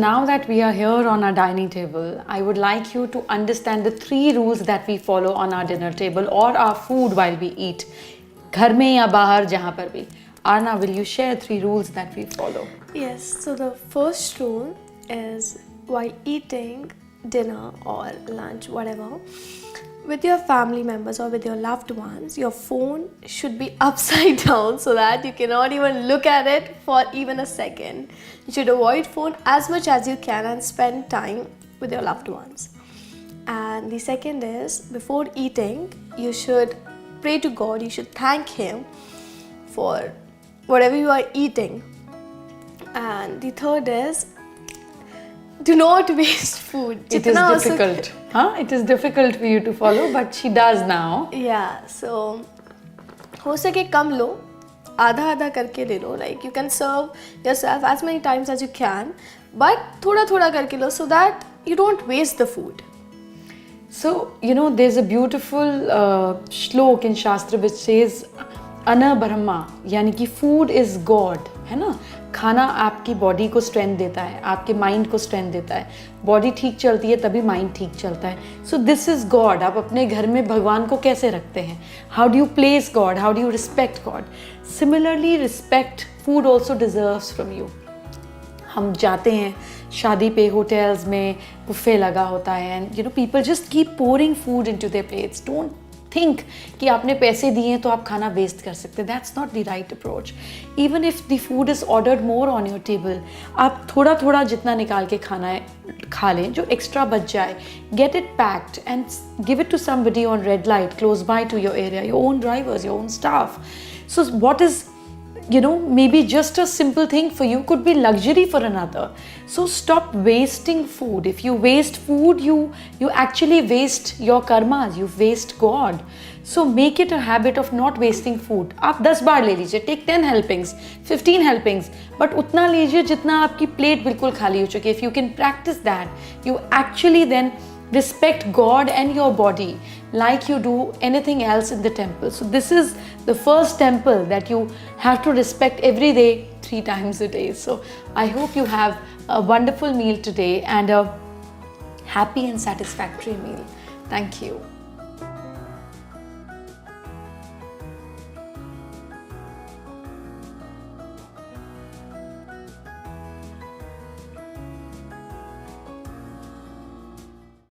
now that we are here on our dining table, I would like you to understand the 3 rules that we follow on our dinner table or our food while we eat. घर में या बाहर जहाँ पर भी. Arna, will you share 3 rules that we follow? Yes, so the first rule is while eating dinner or lunch, whatever, with your family members or with your loved ones, your phone should be upside down so that you cannot even look at it for even a second. You should avoid phone as much as you can and spend time with your loved ones. And the second is, before eating, you should pray to God, you should thank Him for whatever you are eating. And the third is, do not waste food. It is difficult. It is difficult for you to follow, but she does now. Yeah, so हो सके कम लो, आधा आधा करके ले लो. Like you can serve yourself as many times as you can, but थोड़ा थोड़ा करके लो so that you don't waste the food. So, you know, there's a beautiful shlok in Shastra which says, Anna Brahma, यानी कि food is God, है ना? खाना आपकी body को स्ट्रेंथ देता है, आपके माइंड को स्ट्रेंथ देता है. बॉडी ठीक चलती है तभी माइंड ठीक चलता है. So this is God. आप अपने घर में भगवान को कैसे रखते हैं? How do you place God? How do you respect God? Similarly respect food also deserves from you. हम जाते हैं शादी पे, होटल्स में बुफे लगा होता है and you know people just keep pouring food into their plates. Don't think कि आपने पैसे दिए हैं तो आप खाना वेस्ट कर सकते हैं. That's not the right approach. Even if the food is ordered more on your table, आप थोड़ा थोड़ा जितना निकाल के खाना है खा लें, जो एक्स्ट्रा बच जाए. Get it packed and give it to somebody on red light close by to your area, your own drivers, your own staff. So what is, you know, maybe just a simple thing for you could be luxury for another. So stop wasting food. If you waste food, you actually waste your karmas, you waste God. So make it a habit of not wasting food. आप 10 बार ले लीजिए, take 10 helpings, 15 helpings, but उतना लीजिए जितना आपकी plate बिल्कुल खाली हो चुकी है. If you can practice that, you actually then respect God and your body like you do anything else in the temple. So this is the first temple that you have to respect every day, 3 times a day. So I hope you have a wonderful meal today and a happy and satisfactory meal. Thank you.